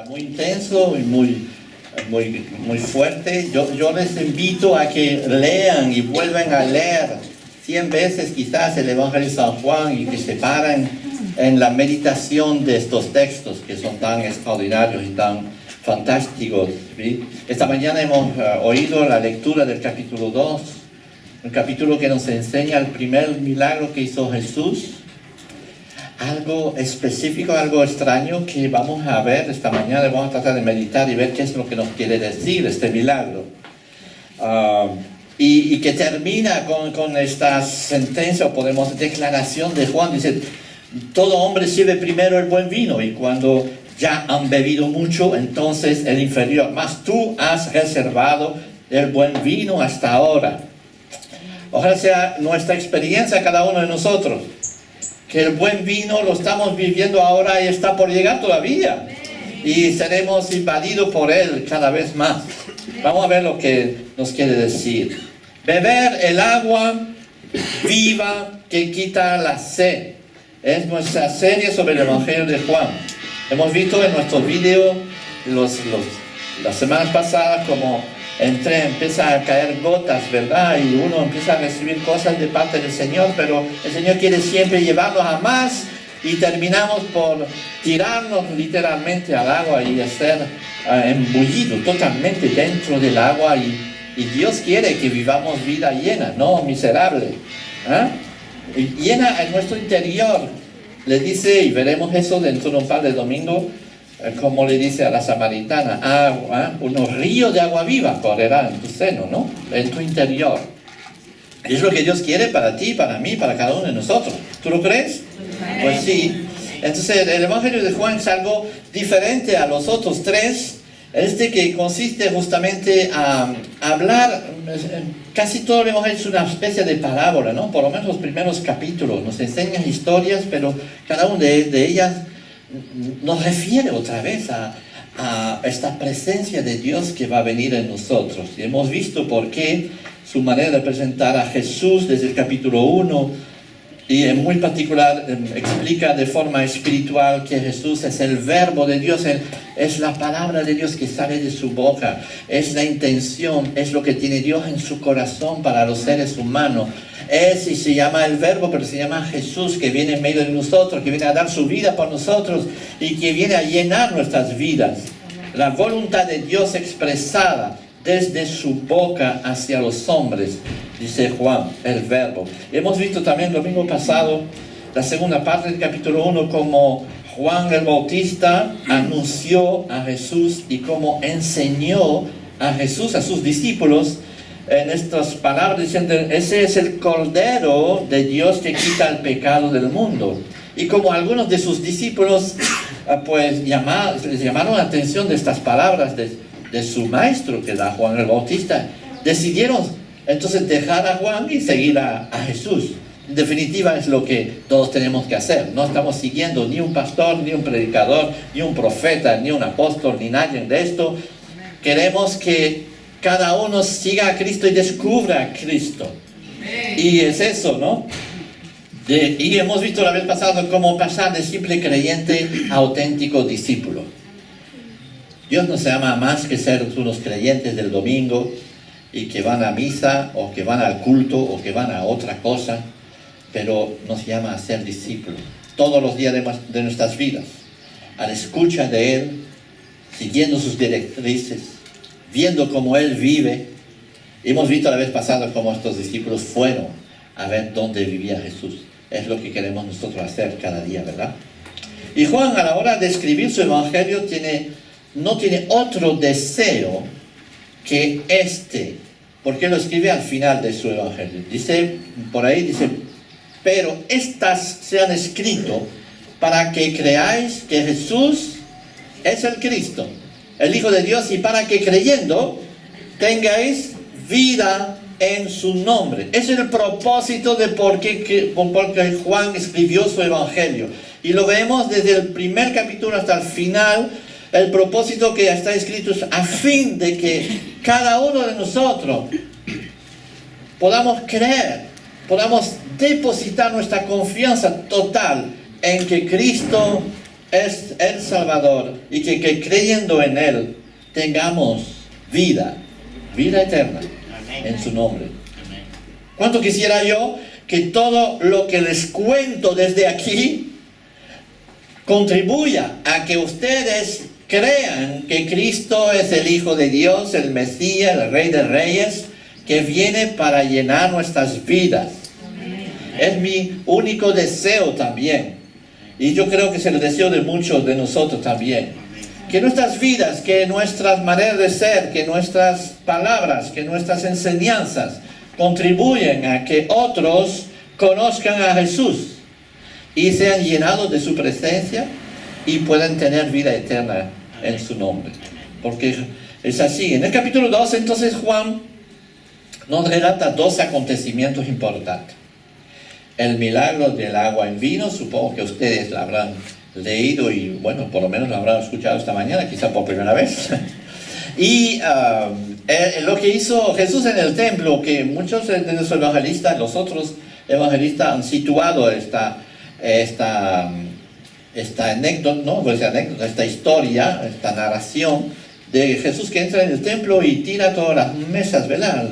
muy intenso y muy fuerte. Yo les invito a que lean y vuelvan a leer 100 veces quizás el Evangelio de San Juan y que se paren en la meditación de estos textos que son tan extraordinarios y tan fantásticos, ¿sí? Esta mañana hemos oído la lectura del capítulo 2, un capítulo que nos enseña el primer milagro que hizo Jesús. Algo específico, algo extraño que vamos a ver esta mañana. Vamos a tratar de meditar y ver qué es lo que nos quiere decir este milagro. Y que termina con esta sentencia, o podemos declaración de Juan. Dice, todo hombre sirve primero el buen vino, y cuando ya han bebido mucho, entonces el inferior. Mas tú has reservado el buen vino hasta ahora. Ojalá sea nuestra experiencia cada uno de nosotros, que el buen vino lo estamos viviendo ahora y está por llegar todavía. Y seremos invadidos por él cada vez más. Vamos a ver lo que nos quiere decir. Beber el agua viva que quita la sed. Es nuestra serie sobre el Evangelio de Juan. Hemos visto en nuestros videos las semanas pasadas como empieza a caer gotas, ¿verdad? Y uno empieza a recibir cosas de parte del Señor, pero el Señor quiere siempre llevarnos a más, y terminamos por tirarnos literalmente al agua y ser embullidos totalmente dentro del agua, y Dios quiere que vivamos vida llena, no miserable, llena en nuestro interior. Le dice, y veremos eso dentro de un par de domingos, como le dice a la samaritana, unos ríos de agua viva correrán en tu seno, ¿no? En tu interior. Es lo que Dios quiere para ti, para mí, para cada uno de nosotros. ¿Tú lo crees? Pues sí. Entonces el Evangelio de Juan es algo diferente a los otros tres. Que consiste justamente a hablar, casi todo el Evangelio es una especie de parábola, ¿no? Por lo menos los primeros capítulos nos enseñan historias, pero cada una de ellas nos refiere otra vez a esta presencia de Dios que va a venir en nosotros. Y hemos visto por qué su manera de presentar a Jesús desde el capítulo 1, y en muy particular explica de forma espiritual que Jesús es el verbo de Dios, es la palabra de Dios que sale de su boca, es la intención, es lo que tiene Dios en su corazón para los seres humanos. Y se llama el verbo, pero se llama Jesús, que viene en medio de nosotros, que viene a dar su vida por nosotros y que viene a llenar nuestras vidas. La voluntad de Dios expresada desde su boca hacia los hombres, dice Juan, el verbo. Hemos visto también el domingo pasado, la segunda parte del capítulo 1, como Juan el Bautista anunció a Jesús y cómo enseñó a Jesús, a sus discípulos, en estas palabras, diciendo, ese es el Cordero de Dios que quita el pecado del mundo. Y como algunos de sus discípulos les llamaron la atención de estas palabras de su maestro, que era Juan el Bautista, decidieron entonces dejar a Juan y seguir a Jesús. En definitiva es lo que todos tenemos que hacer. No estamos siguiendo ni un pastor, ni un predicador, ni un profeta, ni un apóstol, ni nadie de esto. Queremos que cada uno siga a Cristo y descubra a Cristo. Y es eso, ¿no? Y hemos visto la vez pasada cómo pasar de simple creyente a auténtico discípulo. Dios nos llama más que ser unos creyentes del domingo y que van a misa o que van al culto o que van a otra cosa, pero nos llama a ser discípulos todos los días de nuestras vidas, a la escucha de Él, siguiendo sus directrices, viendo cómo Él vive. Hemos visto la vez pasada cómo estos discípulos fueron a ver dónde vivía Jesús. Es lo que queremos nosotros hacer cada día, ¿verdad? Y Juan, a la hora de escribir su evangelio, no tiene otro deseo que porque lo escribe al final de su evangelio. Dice, por ahí dice, pero estas se han escrito para que creáis que Jesús es el Cristo, el Hijo de Dios, y para que creyendo tengáis vida en su nombre. Ese es el propósito de por qué Juan escribió su evangelio. Y lo vemos desde el primer capítulo hasta el final. El propósito que está escrito es a fin de que cada uno de nosotros podamos creer, podamos depositar nuestra confianza total en que Cristo es el Salvador y que creyendo en Él tengamos vida eterna en su nombre. ¿Cuánto quisiera yo que todo lo que les cuento desde aquí contribuya a que ustedes crean que Cristo es el Hijo de Dios, el Mesías, el Rey de Reyes, que viene para llenar nuestras vidas? Es mi único deseo también. Y yo creo que es el deseo de muchos de nosotros también. Que nuestras vidas, que nuestras maneras de ser, que nuestras palabras, que nuestras enseñanzas contribuyen a que otros conozcan a Jesús y sean llenados de su presencia y puedan tener vida eterna en su nombre. Porque es así. En el capítulo 2, entonces, Juan nos relata dos acontecimientos importantes. El milagro del agua en vino, supongo que ustedes lo habrán leído y, bueno, por lo menos lo habrán escuchado esta mañana, quizá por primera vez. Y lo que hizo Jesús en el templo, que muchos de los evangelistas, los otros evangelistas han situado esta anécdota, ¿no? Pues anécdota, esta historia, esta narración de Jesús que entra en el templo y tira todas las mesas, ¿verdad?,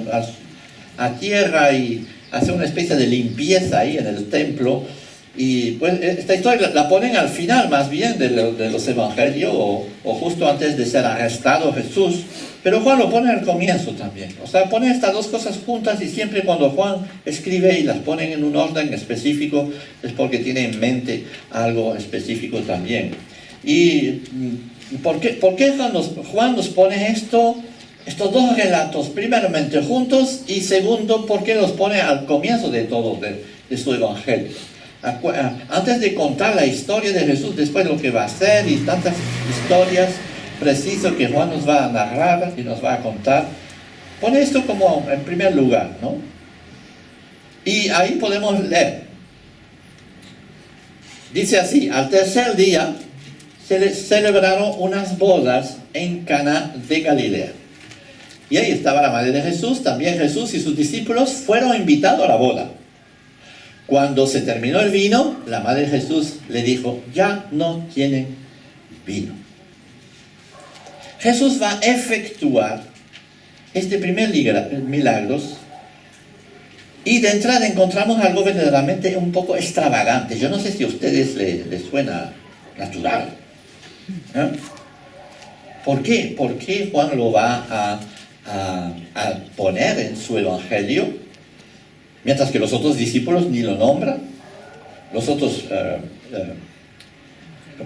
a tierra y hace una especie de limpieza ahí en el templo. Y pues esta historia la ponen al final más bien de los evangelios o justo antes de ser arrestado Jesús, pero Juan lo pone al comienzo también. O sea, pone estas dos cosas juntas y siempre cuando Juan escribe y las pone en un orden específico es porque tiene en mente algo específico también. ¿Y por qué Juan nos pone estos dos relatos, primeramente juntos, y segundo, por qué los pone al comienzo de todo, de su evangelio? Antes de contar la historia de Jesús, después lo que va a hacer y tantas historias precisas que Juan nos va a narrar y nos va a contar, pone esto como en primer lugar, ¿no? Y ahí podemos leer. Dice así: al tercer día se celebraron unas bodas en Caná de Galilea. Y ahí estaba la madre de Jesús. También Jesús y sus discípulos fueron invitados a la boda. Cuando se terminó el vino, la madre de Jesús le dijo: ya no tienen vino. Jesús va a efectuar este primer milagro y de entrada encontramos algo verdaderamente un poco extravagante. Yo no sé si a ustedes les suena natural, ¿eh? ¿Por qué? ¿Por qué Juan lo va a poner en su evangelio, mientras que los otros discípulos ni lo nombran? Los otros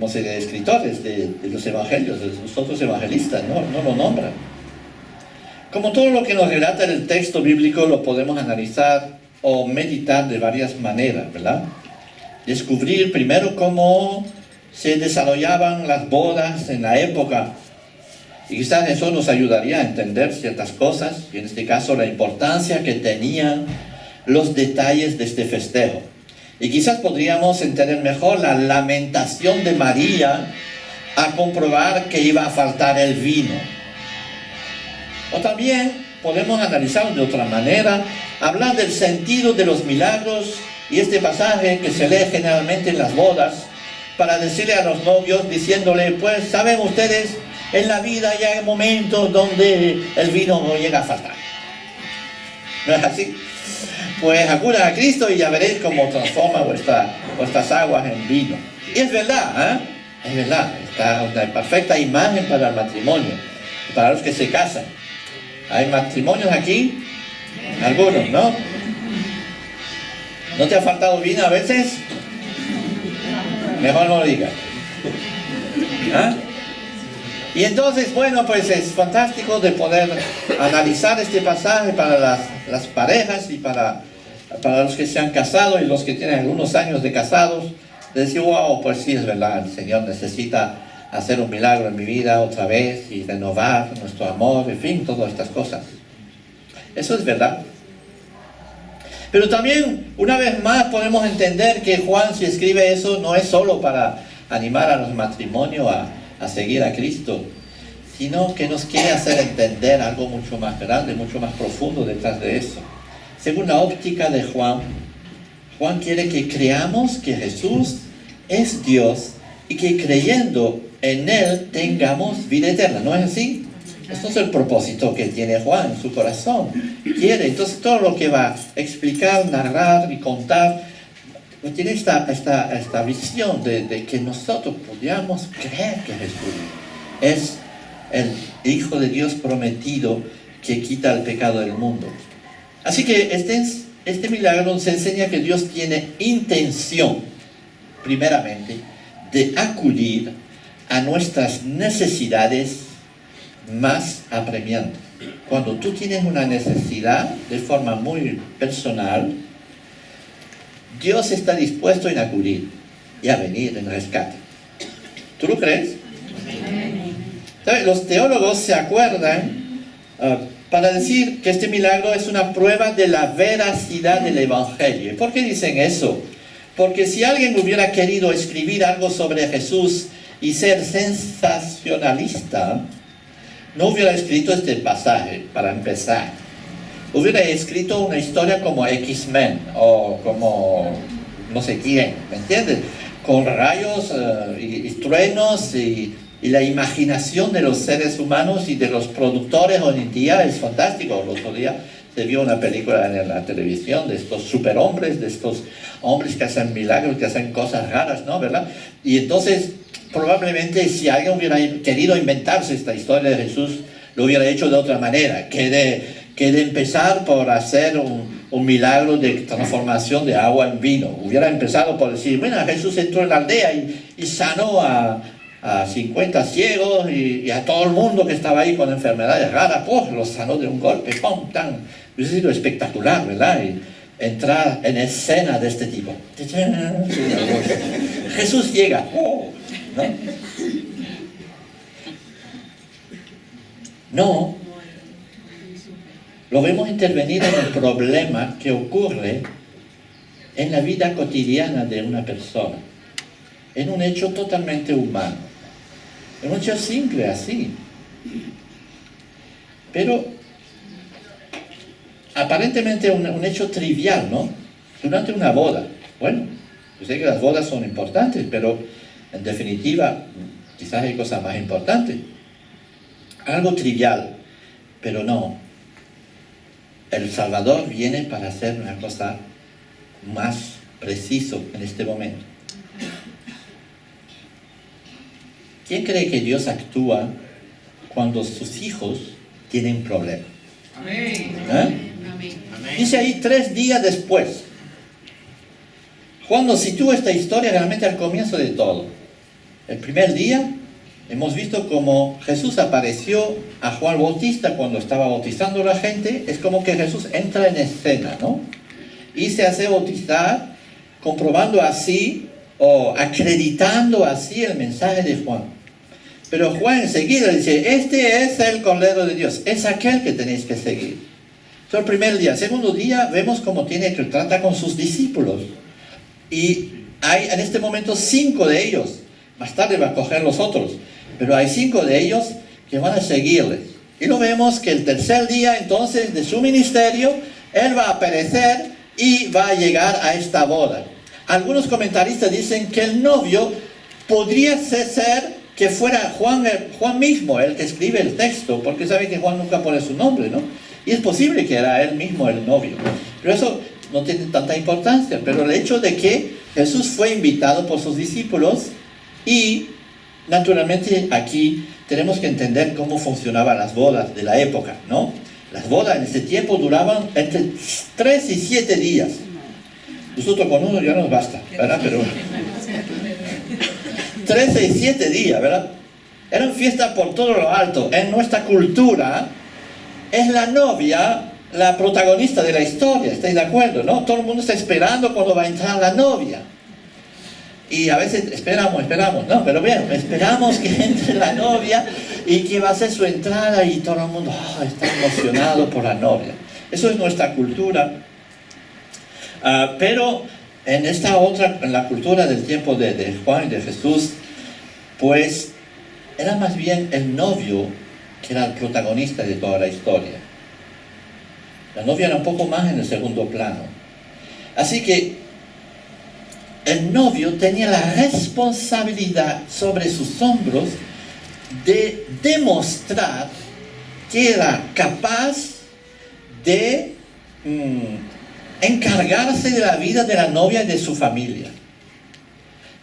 escritores de los evangelios, los otros evangelistas no lo nombran. Como todo lo que nos relata en el texto bíblico lo podemos analizar o meditar de varias maneras, ¿verdad? Descubrir primero cómo se desarrollaban las bodas en la época. Y quizás eso nos ayudaría a entender ciertas cosas, y en este caso la importancia que tenían los detalles de este festejo. Y quizás podríamos entender mejor la lamentación de María a comprobar que iba a faltar el vino. O también podemos analizar de otra manera, hablar del sentido de los milagros y este pasaje que se lee generalmente en las bodas, para decirle a los novios, diciéndole: pues saben ustedes, en la vida ya hay momentos donde el vino no llega a faltar. ¿No es así? Pues acudan a Cristo y ya veréis cómo transforma vuestras aguas en vino. Y es verdad, ¿eh? Es verdad. Está una perfecta imagen para el matrimonio, para los que se casan. ¿Hay matrimonios aquí? Algunos, ¿no? ¿No te ha faltado vino a veces? Mejor no lo digas. ¿Ah? Y entonces, bueno, pues es fantástico de poder analizar este pasaje para las parejas y para los que se han casado y los que tienen algunos años de casados, de decir: wow, pues sí, es verdad, el Señor necesita hacer un milagro en mi vida otra vez y renovar nuestro amor, en fin, todas estas cosas. Eso es verdad. Pero también, una vez más, podemos entender que Juan, si escribe eso, no es solo para animar a los matrimonios a seguir a Cristo, sino que nos quiere hacer entender algo mucho más grande, mucho más profundo detrás de eso. Según la óptica de Juan, Juan quiere que creamos que Jesús es Dios y que creyendo en Él tengamos vida eterna. ¿No es así? Esto es el propósito que tiene Juan en su corazón. Quiere, entonces todo lo que va a explicar, narrar y contar, tiene esta visión de que nosotros podamos creer que Jesús es el Hijo de Dios prometido que quita el pecado del mundo. Así que este milagro nos enseña que Dios tiene intención, primeramente, de acudir a nuestras necesidades más apremiantes. Cuando tú tienes una necesidad de forma muy personal, Dios está dispuesto en acudir y a venir en rescate. ¿Tú lo crees? ¿Sabes? Los teólogos se acuerdan para decir que este milagro es una prueba de la veracidad del Evangelio. ¿Y por qué dicen eso? Porque si alguien hubiera querido escribir algo sobre Jesús y ser sensacionalista, no hubiera escrito este pasaje, para empezar. Hubiera escrito una historia como X-Men o como no sé quién, ¿me entiendes? Con rayos y truenos y la imaginación de los seres humanos y de los productores hoy en día es fantástico. El otro día se vio una película en la televisión de estos superhombres, de estos hombres que hacen milagros, que hacen cosas raras, ¿no? ¿Verdad? Y entonces, probablemente si alguien hubiera querido inventarse esta historia de Jesús, lo hubiera hecho de otra manera, que de empezar por hacer un milagro de transformación de agua en vino. Hubiera empezado por decir, bueno, Jesús entró en la aldea y sanó a 50 ciegos y a todo el mundo que estaba ahí con enfermedades raras, pues los sanó de un golpe, ¡pum! Tan, hubiera sido espectacular, ¿verdad? Y entrar en escena de este tipo. Jesús llega, ¿no? No, lo vemos intervenir en el problema que ocurre en la vida cotidiana de una persona, en un hecho totalmente humano, en un hecho simple así, pero aparentemente un hecho trivial, ¿no? Durante una boda. Bueno, yo sé que las bodas son importantes, pero en definitiva quizás hay cosas más importantes. Algo trivial, pero no. El Salvador viene para hacer una cosa más preciso en este momento. ¿Quién cree que Dios actúa cuando sus hijos tienen problemas? Amén. Dice ahí 3 días después. Juan nos sitúa esta historia realmente al comienzo de todo. El primer día hemos visto cómo Jesús apareció a Juan Bautista cuando estaba bautizando a la gente. Es como que Jesús entra en escena, ¿no? Y se hace bautizar, comprobando así o acreditando así el mensaje de Juan. Pero Juan enseguida dice, este es el Cordero de Dios, es aquel que tenéis que seguir. Eso es el primer día. Segundo día vemos cómo trata con sus discípulos. Y hay en este momento 5 de ellos. Más tarde va a coger los otros. Pero hay 5 de ellos que van a seguirles. Y lo vemos que el tercer día entonces de su ministerio, él va a aparecer y va a llegar a esta boda. Algunos comentaristas dicen que el novio podría ser que fuera Juan mismo el que escribe el texto, porque sabe que Juan nunca pone su nombre, ¿no? Y es posible que era él mismo el novio. Pero eso no tiene tanta importancia. Pero el hecho de que Jesús fue invitado por sus discípulos y naturalmente aquí tenemos que entender cómo funcionaban las bodas de la época, ¿no? Las bodas en ese tiempo duraban entre 3 y 7 días. Nosotros con uno ya nos basta, ¿verdad? Pero 13 y 7 días, ¿verdad? Eran fiestas por todo lo alto. En nuestra cultura es la novia la protagonista de la historia, ¿estáis de acuerdo? ¿No? Todo el mundo está esperando cuando va a entrar la novia. Y a veces esperamos, no, pero bien, esperamos que entre la novia y que va a hacer su entrada y todo el mundo está emocionado por la novia. Eso es nuestra cultura. Pero en esta otra, en la cultura del tiempo de Juan y de Jesús, pues era más bien el novio que era el protagonista de toda la historia. La novia era un poco más en el segundo plano. Así que el novio tenía la responsabilidad sobre sus hombros de demostrar que era capaz de encargarse de la vida de la novia y de su familia.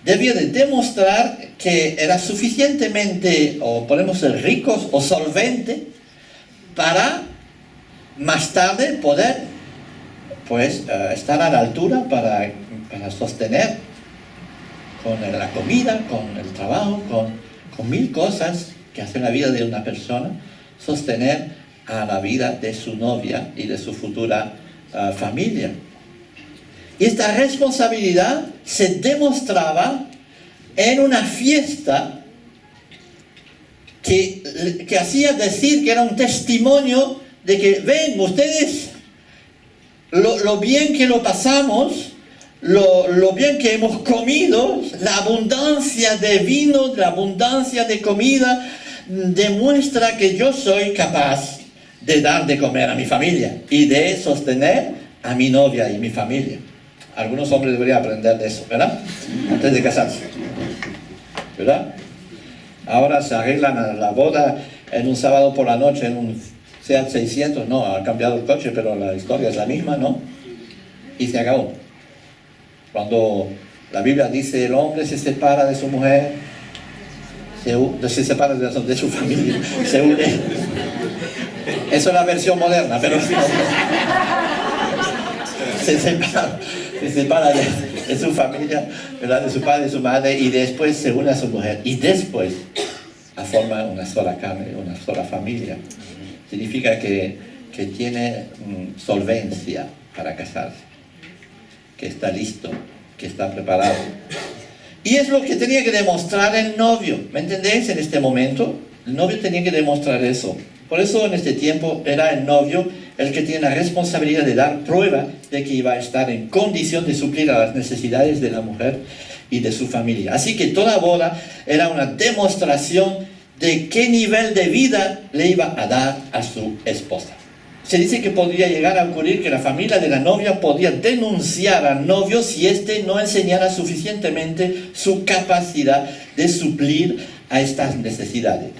Debía de demostrar que era suficientemente, o podemos ser ricos o solvente, para más tarde poder estar a la altura para sostener con la comida, con el trabajo, con mil cosas que hacen la vida de una persona, sostener a la vida de su novia y de su futura familia. Y esta responsabilidad se demostraba en una fiesta que hacía decir que era un testimonio de que, ven ustedes, lo bien que lo pasamos, lo bien que hemos comido, la abundancia de vino, la abundancia de comida, demuestra que yo soy capaz de dar de comer a mi familia y de sostener a mi novia y mi familia. Algunos hombres deberían aprender de eso, ¿verdad? Antes de casarse, ¿verdad? Ahora se arreglan la boda en un sábado por la noche, en un Seat 600, no, ha cambiado el coche, pero la historia es la misma, ¿no? Y se acabó. Cuando la Biblia dice el hombre se separa de su mujer, se separa de su familia, se une. Eso es la versión moderna, pero sí. Se separa de su familia, ¿verdad? De su padre y su madre, y después se une a su mujer, y después forman una sola carne, una sola familia. Significa que tiene solvencia para casarse, que está listo, que está preparado. Y es lo que tenía que demostrar el novio, ¿me entendéis? En este momento, el novio tenía que demostrar eso. Por eso en este tiempo era el novio el que tiene la responsabilidad de dar prueba de que iba a estar en condición de suplir a las necesidades de la mujer y de su familia. Así que toda boda era una demostración de qué nivel de vida le iba a dar a su esposa. Se dice que podría llegar a ocurrir que la familia de la novia podía denunciar al novio si éste no enseñara suficientemente su capacidad de suplir a estas necesidades.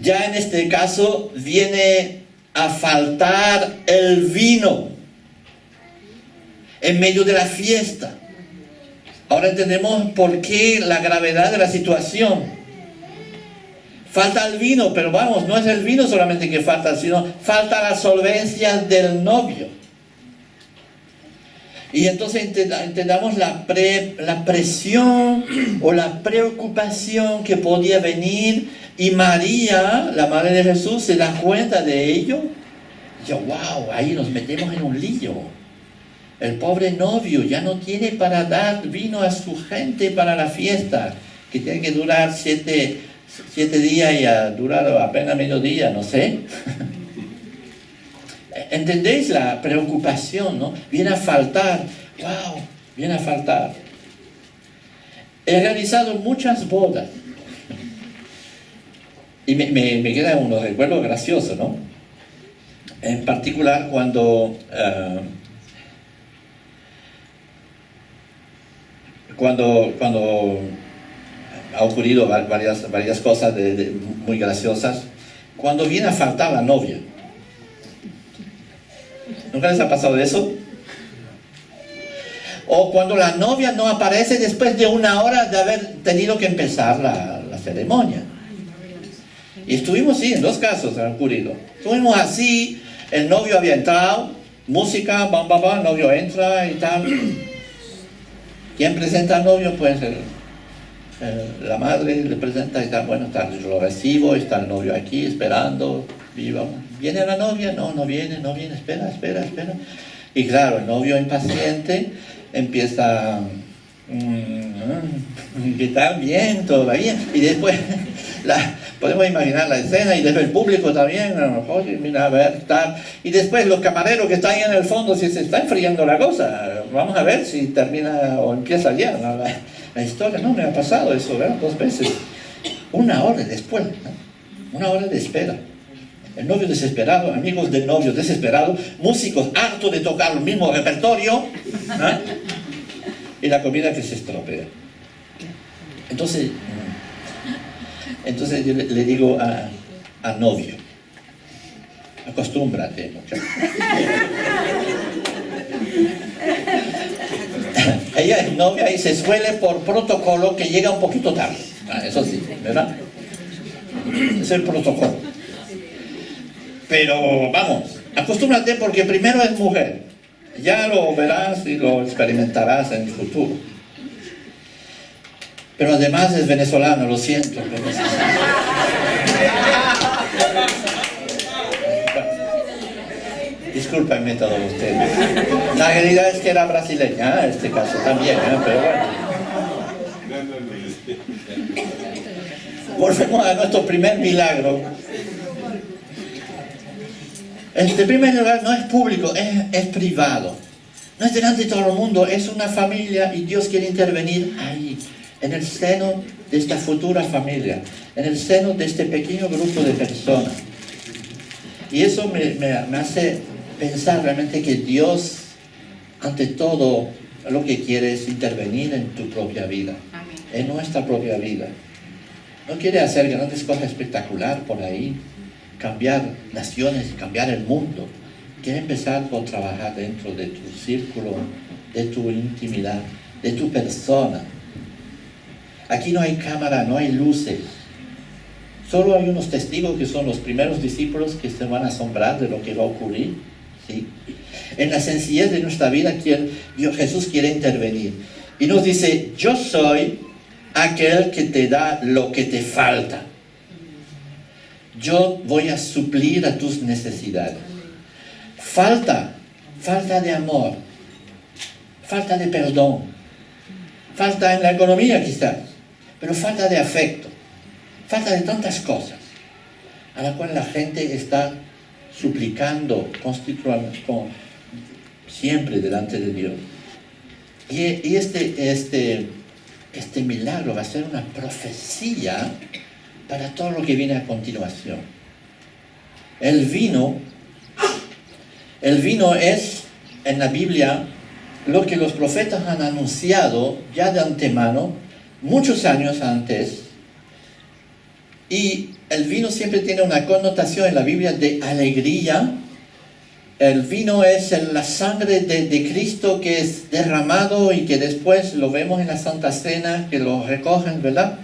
Ya en este caso viene a faltar el vino en medio de la fiesta. Ahora entendemos por qué la gravedad de la situación. Falta el vino, pero vamos, no es el vino solamente que falta, sino falta la solvencia del novio. Y entonces entendamos la presión o la preocupación que podía venir. Y María, la madre de Jesús, se da cuenta de ello. Y yo, wow, ahí nos metemos en un lío. El pobre novio ya no tiene para dar vino a su gente para la fiesta, que tiene que durar 7 días y ha durado apenas mediodía, no sé. ¿Entendéis la preocupación, no? Viene a faltar, wow, viene a faltar. He realizado muchas bodas. Y me queda unos recuerdos graciosos, ¿no? En particular cuando ha ocurrido varias cosas muy graciosas, cuando viene a faltar la novia. ¿Nunca les ha pasado eso? O cuando la novia no aparece después de 1 hora de haber tenido que empezar la ceremonia. Y estuvimos, sí, en 2 casos ha ocurrido. Estuvimos así, el novio había entrado, música, bam, bam, bam, el novio entra y tal. ¿Quién presenta al novio? Pues la madre le presenta y tal, bueno, tal, yo lo recibo, está el novio aquí esperando, viva. ¿Viene la novia? No viene, espera. Y claro, el novio impaciente empieza, ¿qué tal? Bien, todavía. Y después podemos imaginar la escena y después el público también, oye, mira, a ver, tal. Y después los camareros que están ahí en el fondo, si se está enfriando la cosa, vamos a ver si termina o empieza ya la historia. No, me ha pasado eso, ¿verdad? 2 veces. 1 hora después, ¿no? 1 hora de espera. El novio desesperado, amigos del novio desesperado, músicos hartos de tocar el mismo repertorio, ¿no? y la comida que se estropea. Entonces yo le digo a novio, acostúmbrate, muchacho. Ella es novia y se suele por protocolo que llega un poquito tarde. Eso sí, ¿verdad? Es el protocolo. Pero vamos, acostúmbrate porque primero es mujer. Ya lo verás y lo experimentarás en el futuro. Pero además es venezolano, lo siento. Discúlpenme todos ustedes. La realidad es que era brasileña, en este caso también, pero bueno. Volvemos a nuestro primer milagro. Este primer lugar no es público, es privado. No es delante de todo el mundo, es una familia y Dios quiere intervenir ahí, en el seno de esta futura familia, en el seno de este pequeño grupo de personas. Y eso me hace pensar realmente que Dios, ante todo, lo que quiere es intervenir en tu propia vida, en nuestra propia vida. No quiere hacer grandes cosas espectaculares por ahí, cambiar naciones, cambiar el mundo. Quiere empezar por trabajar dentro de tu círculo, de tu intimidad, de tu persona. Aquí no hay cámara, no hay luces. Solo hay unos testigos que son los primeros discípulos que se van a asombrar de lo que va a ocurrir. ¿Sí? En la sencillez de nuestra vida Jesús quiere intervenir. Y nos dice, yo soy aquel que te da lo que te falta. Yo voy a suplir a tus necesidades. Falta de amor, falta de perdón, falta en la economía quizás, pero falta de afecto, falta de tantas cosas a la cual la gente está suplicando siempre delante de Dios. Y este milagro va a ser una profecía para todo lo que viene a continuación. El vino es en la Biblia lo que los profetas han anunciado ya de antemano, muchos años antes. Y el vino siempre tiene una connotación en la Biblia de alegría. El vino es la sangre de Cristo que es derramado y que después lo vemos en la Santa Cena, que lo recogen, ¿verdad?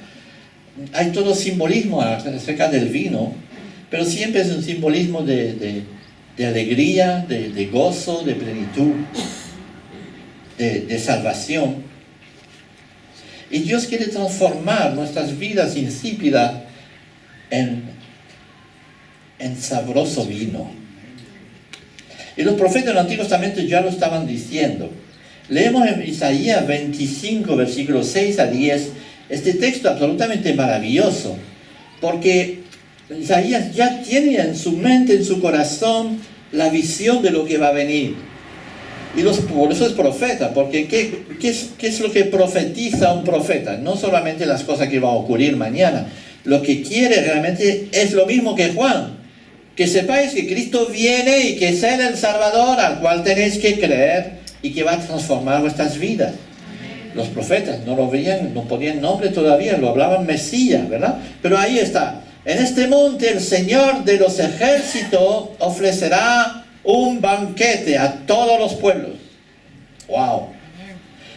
Hay todo simbolismo acerca del vino, pero siempre es un simbolismo de alegría, de gozo, de plenitud, de salvación. Y Dios quiere transformar nuestras vidas insípidas en sabroso vino. Y los profetas del Antiguo Testamento ya lo estaban diciendo. Leemos en Isaías 25, versículos 6 a 10, este texto absolutamente maravilloso, porque Isaías ya tiene en su mente, en su corazón, la visión de lo que va a venir. Y por eso es profeta, porque ¿qué es lo que profetiza un profeta? No solamente las cosas que van a ocurrir mañana. Lo que quiere realmente es lo mismo que Juan. Que sepáis que Cristo viene y que es Él el Salvador al cual tenéis que creer y que va a transformar vuestras vidas. Los profetas no lo veían, no ponían nombre todavía, lo hablaban Mesías, ¿verdad? Pero ahí está. En este monte el Señor de los ejércitos ofrecerá un banquete a todos los pueblos. ¡Wow!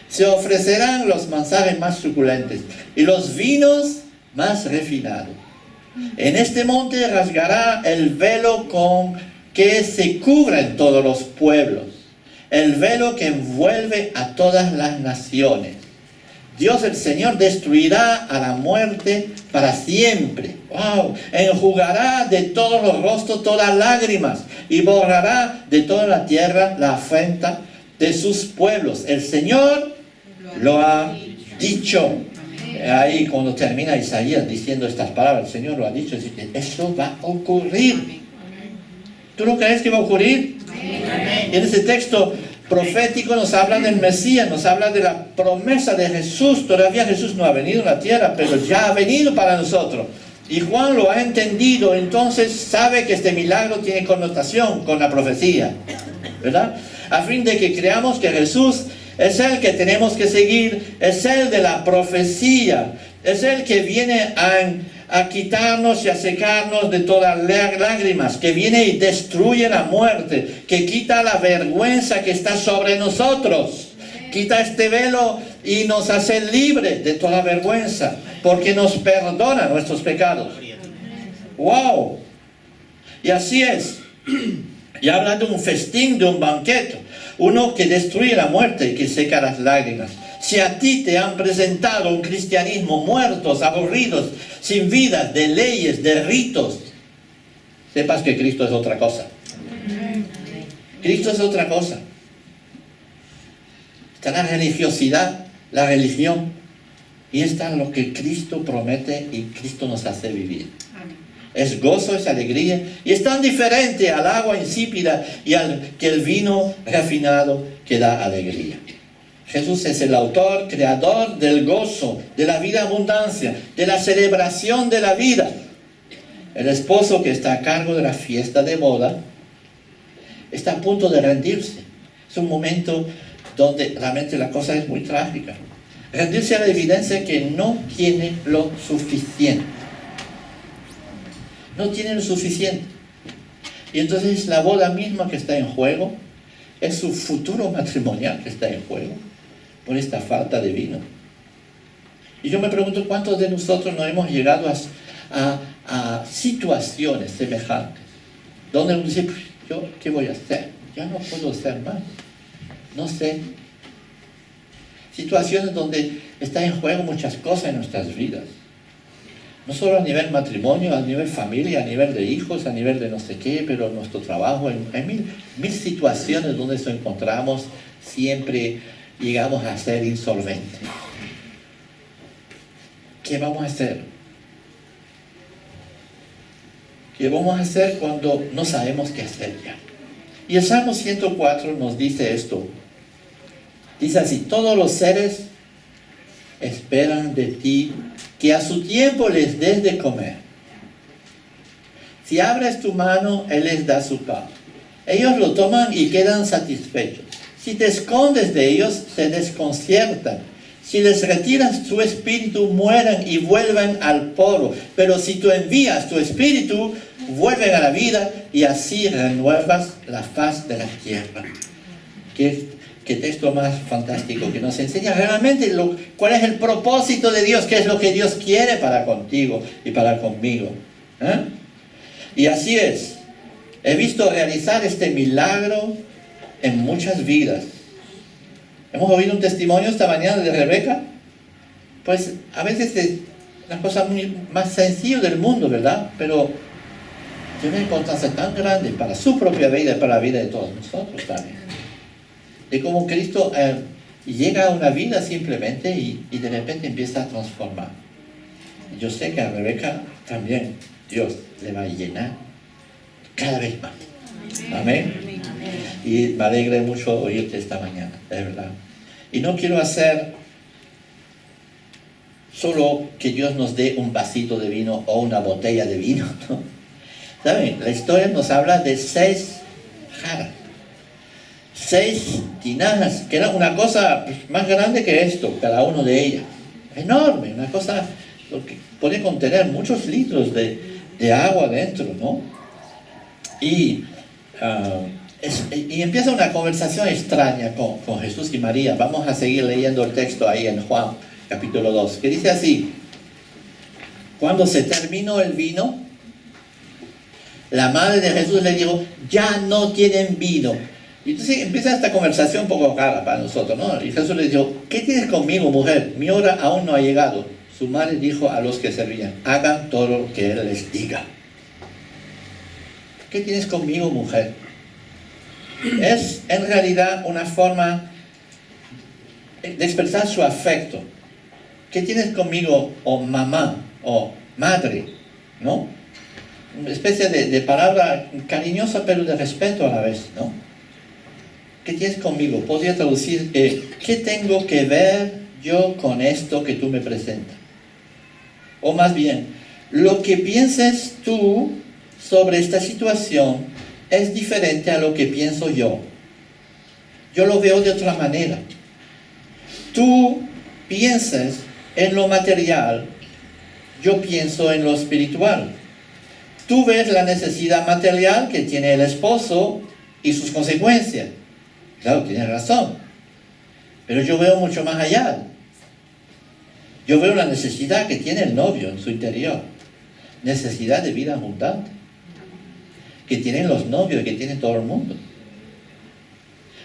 Se ofrecerán los manjares más suculentes y los vinos más refinados. En este monte rasgará el velo con que se cubren todos los pueblos, el velo que envuelve a todas las naciones. Dios el Señor destruirá a la muerte para siempre. ¡Wow! Enjugará de todos los rostros todas lágrimas y borrará de toda la tierra la afrenta de sus pueblos. El Señor lo ha dicho. Ahí cuando termina Isaías diciendo estas palabras, el Señor lo ha dicho, dice que eso va a ocurrir. ¿Tú no crees que va a ocurrir? Y en ese texto profético nos habla del Mesías, nos habla de la promesa de Jesús. Todavía Jesús no ha venido a la tierra, pero ya ha venido para nosotros. Y Juan lo ha entendido, entonces sabe que este milagro tiene connotación con la profecía, ¿verdad? A fin de que creamos que Jesús Es el que tenemos que seguir, es el de la profecía, es el que viene a quitarnos y a secarnos de todas las lágrimas, que viene y destruye la muerte, que quita la vergüenza que está sobre nosotros, quita este velo y nos hace libres de toda vergüenza, porque nos perdona nuestros pecados. ¡Wow! Y así es. Y habla de un festín, de un banquete, uno que destruye la muerte y que seca las lágrimas. Si a ti te han presentado un cristianismo muertos, aburridos, sin vidas, de leyes, de ritos, sepas que Cristo es otra cosa. Cristo es otra cosa. Está la religiosidad, la religión, y está lo que Cristo promete y Cristo nos hace vivir. Es gozo, es alegría, y es tan diferente al agua insípida y que el vino refinado que da alegría. Jesús es el autor, creador del gozo, de la vida abundancia, de la celebración de la vida. El esposo que está a cargo de la fiesta de boda está a punto de rendirse. Es un momento donde realmente la cosa es muy trágica. Rendirse a la evidencia que no tiene lo suficiente. No tiene lo suficiente. Y entonces la boda misma que está en juego es su futuro matrimonial que está en juego por esta falta de vino. Y yo me pregunto cuántos de nosotros no hemos llegado a situaciones semejantes donde uno dice, ¿yo qué voy a hacer? Ya no puedo hacer más. No sé. Situaciones donde está en juego muchas cosas en nuestras vidas. No solo a nivel matrimonio, a nivel familia, a nivel de hijos, a nivel de no sé qué, pero en nuestro trabajo, hay mil situaciones donde nos encontramos, siempre llegamos a ser insolventes. ¿Qué vamos a hacer? ¿Qué vamos a hacer cuando no sabemos qué hacer ya? Y el Salmo 104 nos dice esto. Dice así, todos los seres esperan de ti que a su tiempo les des de comer. Si abres tu mano, Él les da su pan. Ellos lo toman y quedan satisfechos. Si te escondes de ellos, se desconciertan. Si les retiras tu espíritu, mueren y vuelven al polvo. Pero si tú envías tu espíritu, vuelven a la vida y así renuevas la faz de la tierra. Qué texto más fantástico que nos enseña realmente cuál es el propósito de Dios, qué es lo que Dios quiere para contigo y para conmigo. Y así es. He visto realizar este milagro en muchas vidas. Hemos oído un testimonio esta mañana de Rebeca. Pues a veces es una cosa más sencilla del mundo, ¿verdad? Pero tiene una importancia tan grande para su propia vida y para la vida de todos nosotros también. De cómo Cristo llega a una vida simplemente y de repente empieza a transformar. Yo sé que a Rebeca también Dios le va a llenar cada vez más. Amén. Y me alegra mucho oírte esta mañana, de verdad. Y no quiero hacer solo que Dios nos dé un vasito de vino o una botella de vino, ¿no? ¿Saben? La historia nos habla de 6 jarras. 6 tinajas, que era una cosa más grande que esto, cada uno de ellas. Enorme, una cosa que puede contener muchos litros de agua dentro, ¿no? Y empieza una conversación extraña con Jesús y María. Vamos a seguir leyendo el texto ahí en Juan, capítulo 2, que dice así. Cuando se terminó el vino, la madre de Jesús le dijo, ya no tienen vino. Y entonces empieza esta conversación un poco rara para nosotros, ¿no? Y Jesús le dijo, ¿qué tienes conmigo, mujer? Mi hora aún no ha llegado. Su madre dijo a los que servían, hagan todo lo que Él les diga. ¿Qué tienes conmigo, mujer? Es en realidad una forma de expresar su afecto. ¿Qué tienes conmigo, o mamá, o madre? ¿No? Una especie de palabra cariñosa, pero de respeto a la vez, ¿no? ¿Qué tienes conmigo? Podría traducir, ¿qué tengo que ver yo con esto que tú me presentas? O más bien, lo que pienses tú sobre esta situación es diferente a lo que pienso yo. Yo lo veo de otra manera. Tú piensas en lo material, yo pienso en lo espiritual. Tú ves la necesidad material que tiene el esposo y sus consecuencias. Claro, tienes razón. Pero yo veo mucho más allá. Yo veo la necesidad que tiene el novio en su interior. Necesidad de vida abundante. Que tienen los novios, que tiene todo el mundo.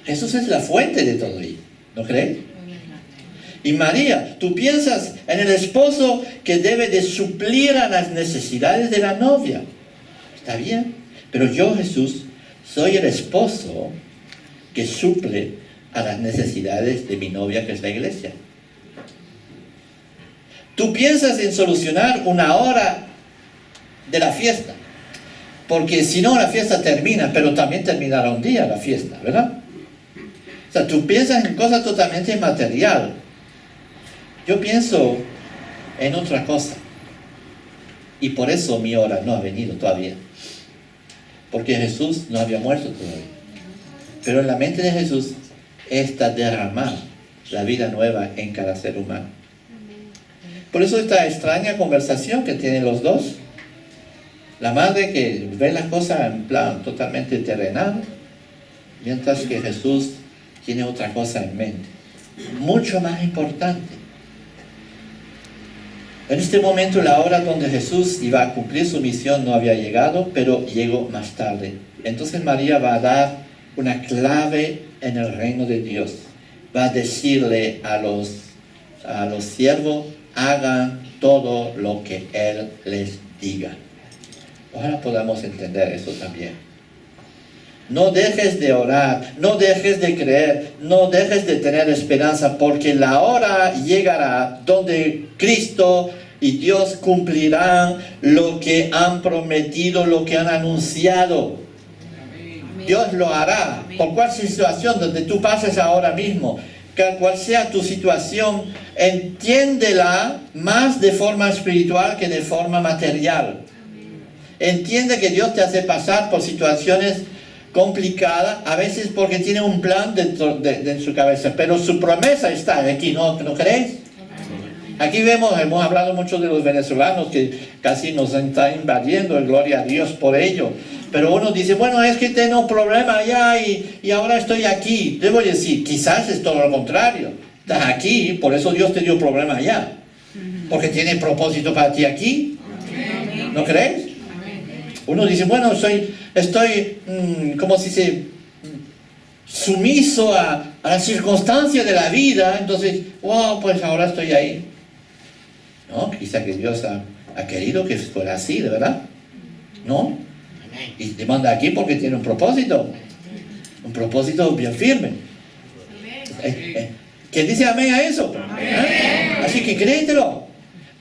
Jesús es la fuente de todo ello. ¿No crees? Y María, tú piensas en el esposo que debe de suplir a las necesidades de la novia. Está bien. Pero yo, Jesús, soy el esposo que suple a las necesidades de mi novia, que es la iglesia. Tú piensas en solucionar una hora de la fiesta, porque si no la fiesta termina, pero también terminará un día la fiesta, ¿verdad? O sea, tú piensas en cosas totalmente material. Yo pienso en otra cosa, y por eso mi hora no ha venido todavía, porque Jesús no había muerto todavía. Pero en la mente de Jesús está derramar la vida nueva en cada ser humano. Por eso esta extraña conversación que tienen los dos. La madre que ve las cosas en plan totalmente terrenal, mientras que Jesús tiene otra cosa en mente, mucho más importante. En este momento la hora donde Jesús iba a cumplir su misión no había llegado, pero llegó más tarde. Entonces María va a dar una clave en el reino de Dios. Va a decirle a los siervos, hagan todo lo que Él les diga. Ojalá podamos entender eso también. No dejes de orar, no dejes de creer, no dejes de tener esperanza, porque la hora llegará donde Cristo y Dios cumplirán lo que han prometido, lo que han anunciado. Dios lo hará. Por cual situación donde tú pases ahora mismo, cual sea tu situación, entiéndela más de forma espiritual que de forma material. Entiende que Dios te hace pasar por situaciones complicadas, a veces porque tiene un plan dentro de su cabeza, pero su promesa está aquí, ¿no crees? Aquí hemos hablado mucho de los venezolanos que casi nos están invadiendo, gloria a Dios por ello. Pero uno dice, bueno, es que tengo un problema allá y ahora estoy aquí. Debo decir, quizás es todo lo contrario. Estás aquí, por eso Dios te dio problema allá. Porque tiene propósito para ti aquí. ¿No crees? Uno dice, bueno, estoy como si se sumiso a las circunstancias de la vida, entonces, wow, pues ahora estoy ahí. No, quizá que Dios ha querido que fuera así, ¿de verdad? ¿No? Y te manda aquí porque tiene un propósito bien firme. ¿Quién dice amén a eso? Así que créetelo,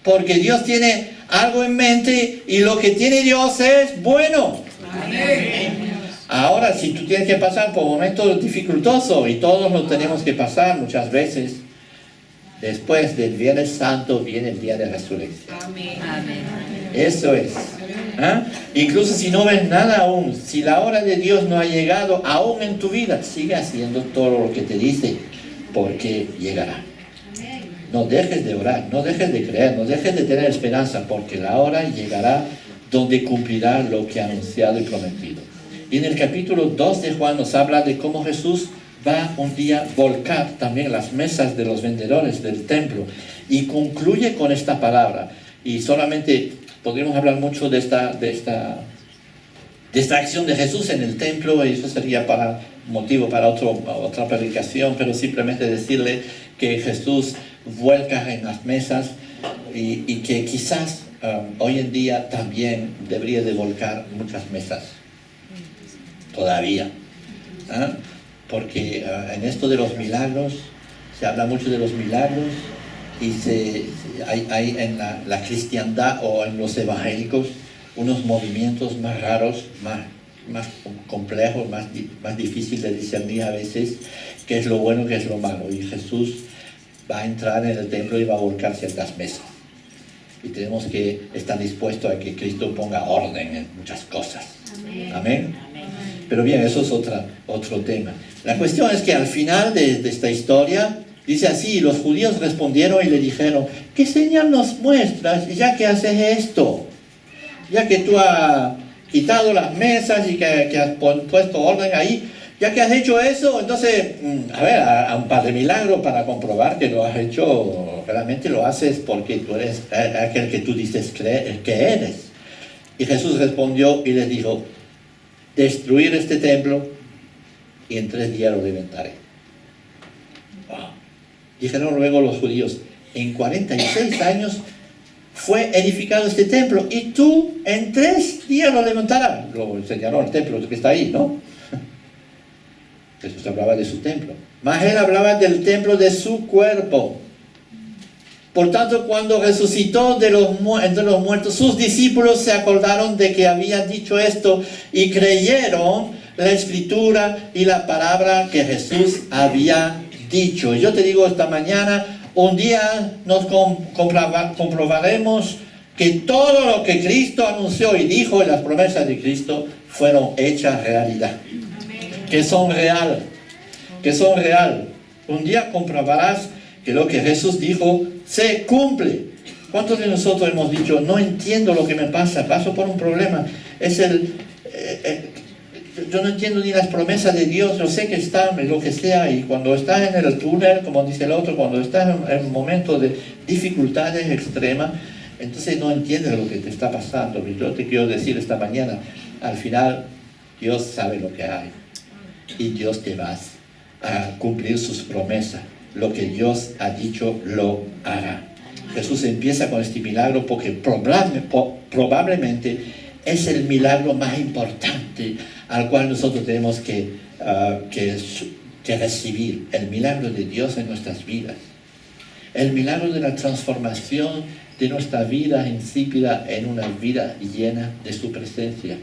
porque Dios tiene algo en mente y lo que tiene Dios es bueno. Ahora, si tú tienes que pasar por momentos dificultosos, y todos lo tenemos que pasar muchas veces, después del Viernes Santo viene el día de resurrección. Eso es. Incluso si no ves nada aún, si la hora de Dios no ha llegado aún en tu vida, sigue haciendo todo lo que te dice, porque llegará. No dejes de orar, no dejes de creer, no dejes de tener esperanza, porque la hora llegará donde cumplirá lo que ha anunciado y prometido. Y en el capítulo 2 de Juan nos habla de cómo Jesús va un día a volcar también las mesas de los vendedores del templo, y concluye con esta palabra. Y solamente podríamos hablar mucho de esta acción de Jesús en el templo, y eso sería motivo para otra predicación, pero simplemente decirle que Jesús vuelca en las mesas y que quizás hoy en día también debería de volcar muchas mesas todavía, porque en esto de los milagros se habla mucho de los milagros, y hay en la cristiandad o en los evangélicos unos movimientos más raros, más complejos, más difíciles de discernir a veces qué es lo bueno, qué es lo malo. Y Jesús va a entrar en el templo y va a volcar ciertas mesas. Y tenemos que estar dispuestos a que Cristo ponga orden en muchas cosas. Amén. Pero bien, eso es otro tema. La cuestión es que al final de esta historia, Dice así, los judíos respondieron y le dijeron, ¿qué señal nos muestras ya que haces esto? Ya que tú has quitado las mesas y que has puesto orden ahí, ya que has hecho eso, entonces, a ver, a un par de milagros para comprobar que lo has hecho, realmente lo haces porque tú eres aquel que tú dices que eres. Y Jesús respondió y les dijo, destruir este templo y en 3 días lo levantaré. Wow. Dijeron luego los judíos, en 46 años fue edificado este templo y tú en 3 días lo levantarás. Lo señaló el templo que está ahí, ¿no? Jesús hablaba de su templo. Mas él hablaba del templo de su cuerpo. Por tanto, cuando resucitó entre los muertos, sus discípulos se acordaron de que había dicho esto y creyeron la escritura y la palabra que Jesús había dicho. Yo te digo esta mañana, un día nos comprobaremos que todo lo que Cristo anunció y dijo en las promesas de Cristo fueron hechas realidad. Que son real. Un día comprobarás que lo que Jesús dijo se cumple. ¿Cuántos de nosotros hemos dicho, no entiendo lo que me pasa, paso por un problema? Yo no entiendo ni las promesas de Dios, yo sé que está lo que sea, y cuando estás en el túnel, como dice el otro, cuando estás en un momento de dificultades extremas, entonces no entiendes lo que te está pasando. Yo te quiero decir esta mañana, al final Dios sabe lo que hay y Dios te va a cumplir sus promesas. Lo que Dios ha dicho lo hará. Jesús empieza con este milagro porque probablemente es el milagro más importante al cual nosotros tenemos que recibir. El milagro de Dios en nuestras vidas. El milagro de la transformación de nuestra vida insípida en una vida llena de su presencia.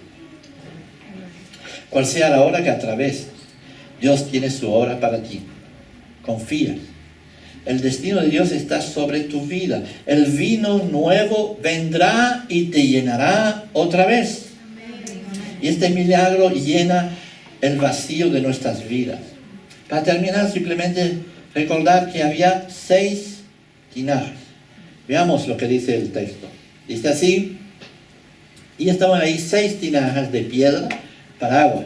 Cual sea la hora que atravieses, Dios tiene su hora para ti. Confía. El destino de Dios está sobre tu vida. El vino nuevo vendrá y te llenará otra vez. Y este milagro llena el vacío de nuestras vidas. Para terminar, simplemente recordar que había 6 tinajas. Veamos lo que dice el texto. Dice así, y estaban ahí 6 tinajas de piedra para agua,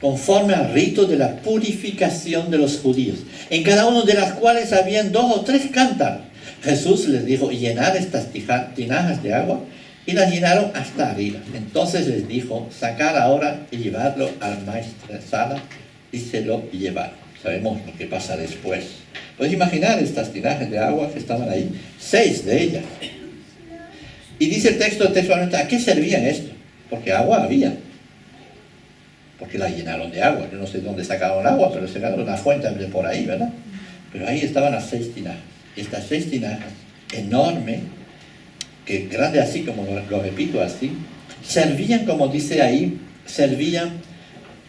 conforme al rito de la purificación de los judíos, en cada una de las cuales habían 2 o 3 cántaros. Jesús les dijo, llenad estas tinajas de agua, y las llenaron hasta arriba. Entonces les dijo, sacad ahora y llevadlo al maestresala, y se lo llevaron. Sabemos lo que pasa después. Puedes imaginar estas tinajas de agua que estaban ahí, 6 de ellas. Y dice el texto textualmente, ¿a qué servían esto? Porque agua había. Porque la llenaron de agua. Yo no sé dónde sacaron el agua, pero sacaron una fuente de por ahí, ¿verdad? Pero ahí estaban las 6 tinajas. Estas 6 tinajas, enormes, que grande así, como lo repito así, servían, como dice ahí, servían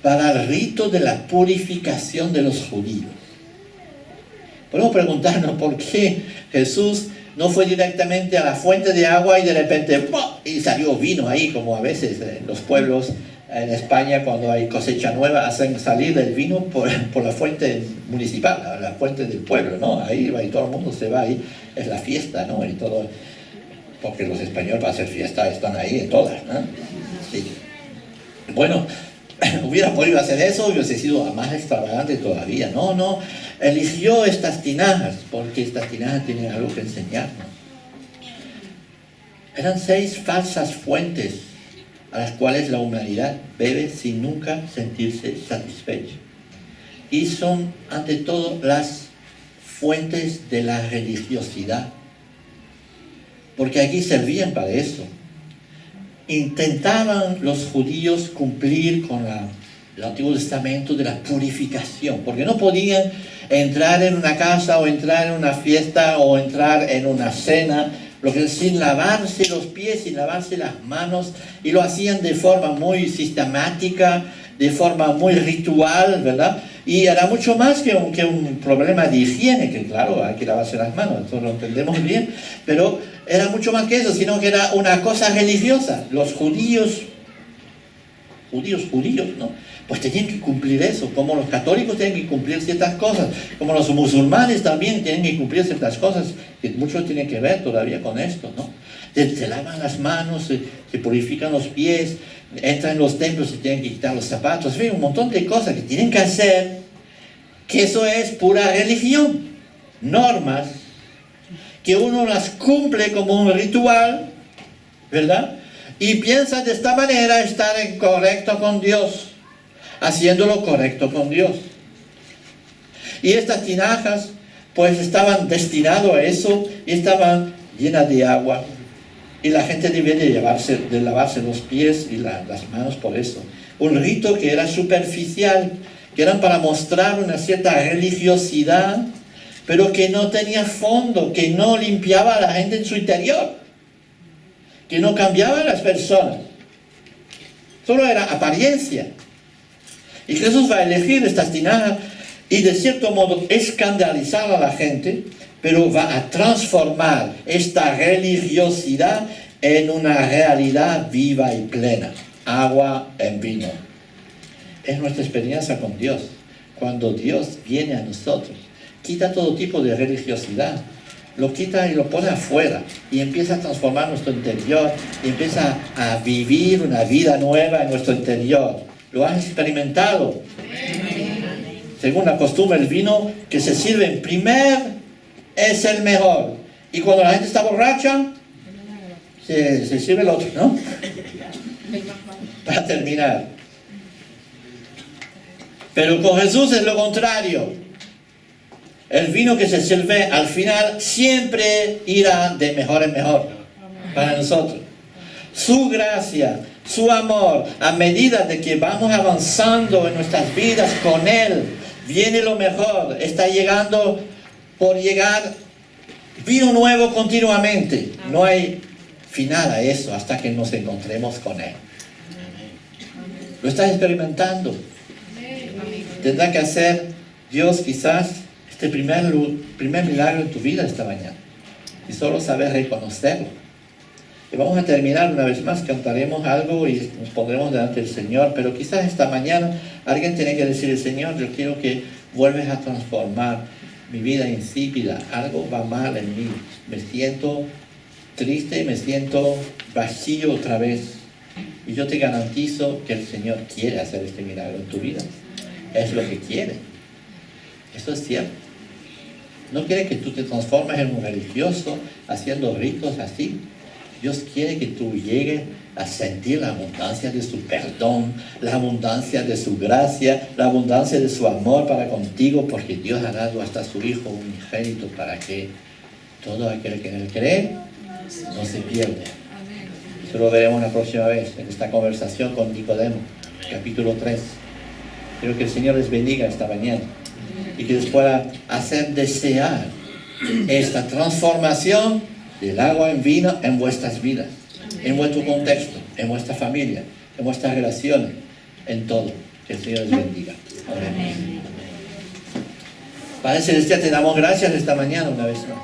para el rito de la purificación de los judíos. Podemos preguntarnos por qué Jesús no fue directamente a la fuente de agua y de repente ¡pum! Y salió vino ahí, como a veces en los pueblos en España, cuando hay cosecha nueva, hacen salir el vino por la fuente municipal, la fuente del pueblo, ¿no? Ahí va y todo el mundo se va, ahí es la fiesta, ¿no? Y todo, porque los españoles para hacer fiesta están ahí en todas, ¿no? Sí. Bueno, hubiera podido hacer eso, hubiese sido más extravagante todavía. No, eligió estas tinajas, porque estas tinajas tienen algo que enseñarnos. Eran 6 falsas fuentes a las cuales la humanidad bebe sin nunca sentirse satisfecha. Y son, ante todo, las fuentes de la religiosidad. Porque aquí servían para eso. Intentaban los judíos cumplir con el Antiguo Testamento de la purificación, porque no podían entrar en una casa o entrar en una fiesta o entrar en una cena, lo que es sin lavarse los pies, sin lavarse las manos, y lo hacían de forma muy sistemática, de forma muy ritual, ¿verdad? Y era mucho más que un problema de higiene, que claro, hay que lavarse las manos, eso lo entendemos bien, pero era mucho más que eso, sino que era una cosa religiosa. Los judíos judíos, ¿no? Pues tenían que cumplir eso, como los católicos tienen que cumplir ciertas cosas, como los musulmanes también tienen que cumplir ciertas cosas, que mucho tiene que ver todavía con esto, ¿no? Se lavan las manos, se purifican los pies, entran en los templos, se tienen que quitar los zapatos, en fin, un montón de cosas que tienen que hacer, que eso es pura religión, normas, que uno las cumple como un ritual, ¿verdad? Y piensa de esta manera estar en correcto con Dios, haciendo lo correcto con Dios. Y estas tinajas, pues estaban destinadas a eso, y estaban llenas de agua. Y la gente debía de lavarse los pies y las manos por eso. Un rito que era superficial, que eran para mostrar una cierta religiosidad, pero que no tenía fondo, que no limpiaba a la gente en su interior, que no cambiaba a las personas. Solo era apariencia. Y Jesús va a elegir estas tinajas y de cierto modo escandalizar a la gente, pero va a transformar esta religiosidad en una realidad viva y plena. Agua en vino. Es nuestra experiencia con Dios. Cuando Dios viene a nosotros, quita todo tipo de religiosidad, lo quita y lo pone afuera y empieza a transformar nuestro interior y empieza a vivir una vida nueva en nuestro interior. ¿Lo has experimentado? Según la costumbre, el vino que se sirve en primer es el mejor. Y cuando la gente está borracha, se sirve el otro, ¿no? Para terminar. Pero con Jesús es lo contrario. El vino que se sirve al final siempre irá de mejor en mejor para nosotros. Su gracia, su amor, a medida de que vamos avanzando en nuestras vidas con Él, viene lo mejor. Está llegando por llegar vino nuevo continuamente. No hay final a eso hasta que nos encontremos con Él. ¿Lo estás experimentando? Tendrá que hacer Dios quizás este primer milagro en tu vida esta mañana. Y solo saber reconocerlo. Y vamos a terminar una vez más, cantaremos algo y nos pondremos delante del Señor. Pero quizás esta mañana alguien tiene que decir: Señor, yo quiero que vuelves a transformar mi vida insípida. Algo va mal en mí. Me siento triste, me siento vacío otra vez. Y yo te garantizo que el Señor quiere hacer este milagro en tu vida. Es lo que quiere. Eso es cierto. No quiere que tú te transformes en un religioso haciendo ritos así. Dios quiere que tú llegues a sentir la abundancia de su perdón, la abundancia de su gracia, la abundancia de su amor para contigo, porque Dios ha dado hasta su Hijo unigénito para que todo aquel que en Él cree no se pierda. Eso lo veremos la próxima vez en esta conversación con Nicodemo, capítulo 3. Quiero que el Señor les bendiga esta mañana y que les pueda hacer desear esta transformación del agua en vino en vuestras vidas, en vuestro contexto, en vuestra familia, en vuestras relaciones, en todo. Que el Señor les bendiga. Amén. Padre Celestial, te damos gracias esta mañana una vez más.